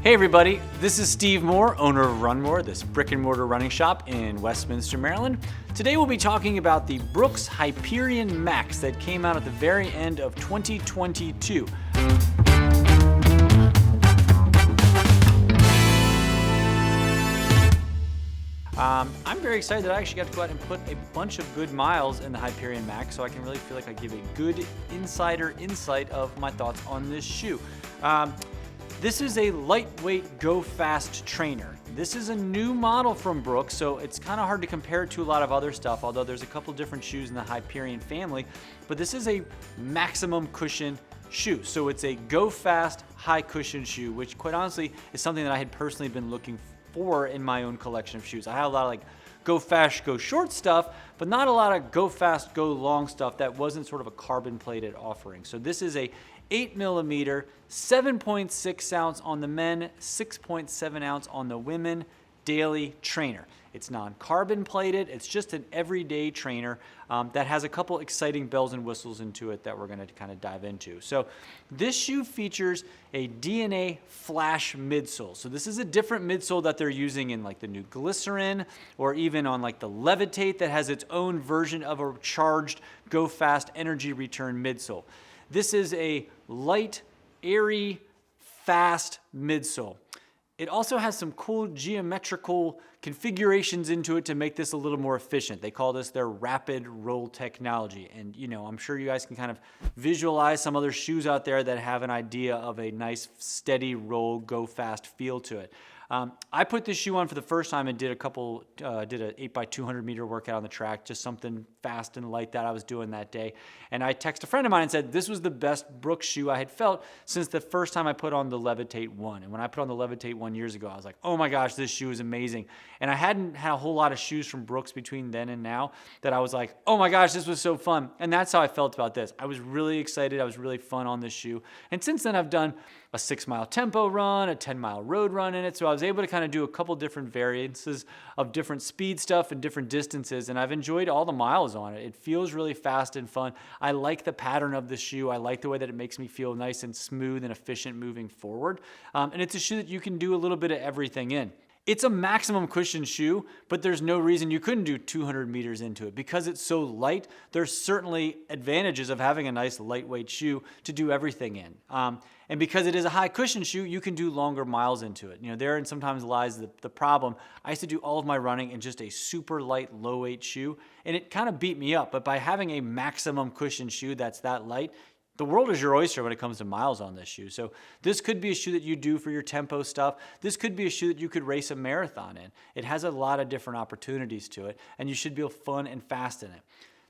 Hey everybody, this is Steve Moore, owner of Run More, this brick and mortar running shop in Westminster, Maryland. Today we'll be talking about the Brooks Hyperion Max that came out at the very end of 2022. I'm very excited that I actually got to go out and put a bunch of good miles in the Hyperion Max, so I can really feel like I give a good insider insight of my thoughts on this shoe. This is a lightweight go fast trainer. This is a new model from Brooks, so it's kind of hard to compare it to a lot of other stuff, although there's a couple different shoes in the Hyperion family, but this is a maximum cushion shoe. So it's a go fast, high cushion shoe, which quite honestly is something that I had personally been looking for in my own collection of shoes. I had a lot of like go fast, go short stuff, but not a lot of go fast, go long stuff that wasn't sort of a carbon plated offering. So this is a 8mm, 7.6 ounce on the men, 6.7 ounce on the women daily trainer. It's non-carbon plated. It's just an everyday trainer that has a couple exciting bells and whistles into it that we're going to kind of dive into. So this shoe features a DNA flash midsole. So this is a different midsole that they're using in like the new Glycerin or even on like the Levitate that has its own version of a charged go fast energy return midsole. This is a light, airy, fast midsole. It also has some cool geometrical configurations into it to make this a little more efficient. They call this their rapid roll technology. And you know, I'm sure you guys can kind of visualize some other shoes out there that have an idea of a nice steady roll, go fast feel to it. I put this shoe on for the first time and did an 8x200 meter workout on the track, just something fast and light that I was doing that day. And I texted a friend of mine and said, this was the best Brooks shoe I had felt since the first time I put on the Levitate 1. And when I put on the Levitate 1 years ago, I was like, oh my gosh, this shoe is amazing. And I hadn't had a whole lot of shoes from Brooks between then and now that I was like, oh my gosh, this was so fun. And that's how I felt about this. I was really excited. I was really fun on this shoe. And since then I've done a 6-mile tempo run, a 10-mile road run in it. So I was able to kind of do a couple different variances of different speed stuff and different distances. And I've enjoyed all the miles on it. It feels really fast and fun. I like the pattern of the shoe. I like the way that it makes me feel nice and smooth and efficient moving forward. And it's a shoe that you can do a little bit of everything in. It's a maximum cushion shoe, but there's no reason you couldn't do 200 meters into it. Because it's so light, there's certainly advantages of having a nice lightweight shoe to do everything in. And because it is a high cushion shoe, you can do longer miles into it. You know, therein sometimes lies the problem. I used to do all of my running in just a super light, low weight shoe, and it kind of beat me up. But by having a maximum cushion shoe that's that light, the world is your oyster when it comes to miles on this shoe. So this could be a shoe that you do for your tempo stuff. This could be a shoe that you could race a marathon in. It has a lot of different opportunities to it, and you should feel fun and fast in it.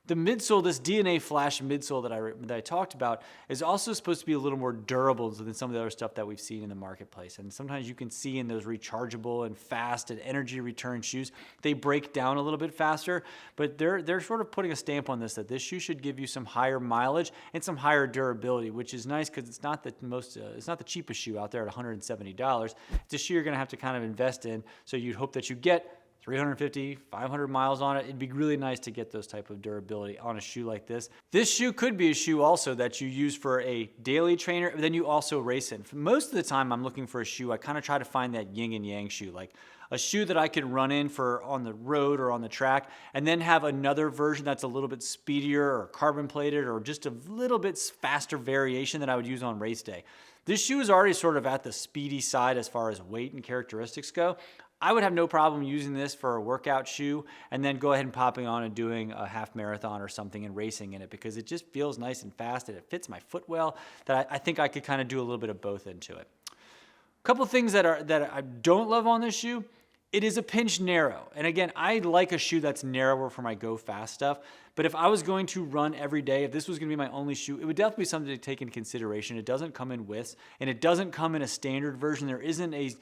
The midsole, this DNA Flash midsole that I talked about, is also supposed to be a little more durable than some of the other stuff that we've seen in the marketplace. And sometimes you can see in those rechargeable and fast and energy return shoes, they break down a little bit faster. But they're sort of putting a stamp on this, that this shoe should give you some higher mileage and some higher durability, which is nice because it's not the cheapest shoe out there at $170. It's a shoe you're going to have to kind of invest in. So you'd hope that you get 350, 500 miles on it. It'd be really nice to get those type of durability on a shoe like this. This shoe could be a shoe also that you use for a daily trainer, but then you also race in. For most of the time I'm looking for a shoe, I kind of try to find that yin and yang shoe, like a shoe that I could run in for on the road or on the track, and then have another version that's a little bit speedier or carbon plated or just a little bit faster variation that I would use on race day. This shoe is already sort of at the speedy side as far as weight and characteristics go. I would have no problem using this for a workout shoe and then go ahead and popping on and doing a half marathon or something and racing in it because it just feels nice and fast and it fits my foot well that I think I could kind of do a little bit of both into it. A couple things that I don't love on this shoe. It is a pinch narrow. And again, I like a shoe that's narrower for my go fast stuff. But if I was going to run every day, if this was going to be my only shoe, it would definitely be something to take into consideration. It doesn't come in widths, and it doesn't come in a standard version. There isn't a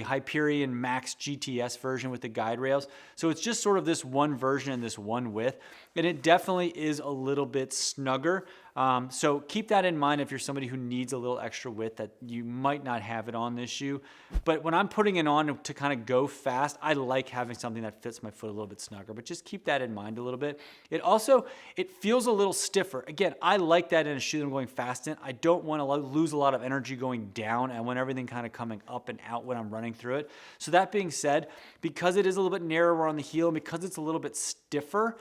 Hyperion Max GTS version with the guide rails. So it's just sort of this one version and this one width. And it definitely is a little bit snugger. So keep that in mind if you're somebody who needs a little extra width, that you might not have it on this shoe. But when I'm putting it on to kind of go fast, I like having something that fits my foot a little bit snugger, but just keep that in mind a little bit. It feels a little stiffer. Again, I like that in a shoe that I'm going fast in. I don't want to lose a lot of energy going down. I want everything kind of coming up and out when I'm running through it. So that being said, because it is a little bit narrower on the heel and because it's a little bit stiffer,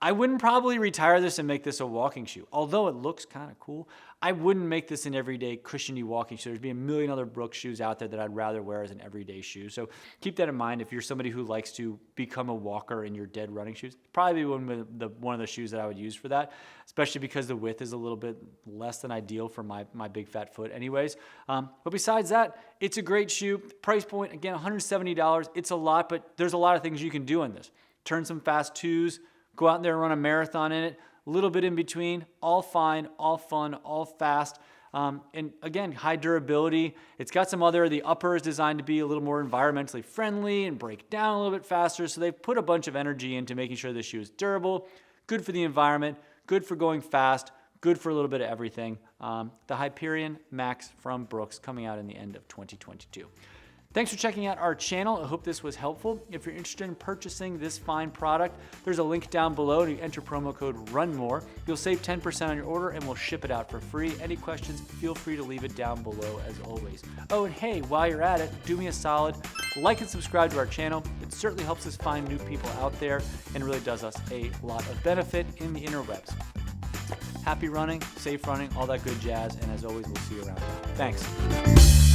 I wouldn't probably retire this and make this a walking shoe. Although it looks kind of cool, I wouldn't make this an everyday cushiony walking shoe. There's be a million other Brooks shoes out there that I'd rather wear as an everyday shoe. So keep that in mind if you're somebody who likes to become a walker in your dead running shoes. Probably one of the shoes that I would use for that, especially because the width is a little bit less than ideal for my big fat foot anyways. But besides that, it's a great shoe. Price point, again, $170. It's a lot, but there's a lot of things you can do in this. Turn some fast twos, go out there and run a marathon in it, a little bit in between, all fine, all fun, all fast. And again, high durability. It's got the upper is designed to be a little more environmentally friendly and break down a little bit faster. So they've put a bunch of energy into making sure the shoe is durable, good for the environment, good for going fast, good for a little bit of everything. The Hyperion Max from Brooks, coming out in the end of 2022. Thanks for checking out our channel. I hope this was helpful. If you're interested in purchasing this fine product, there's a link down below to enter promo code RUNMORE. You'll save 10% on your order and we'll ship it out for free. Any questions, feel free to leave it down below as always. Oh, and hey, while you're at it, do me a solid, like and subscribe to our channel. It certainly helps us find new people out there and really does us a lot of benefit in the interwebs. Happy running, safe running, all that good jazz, and as always, we'll see you around. Thanks.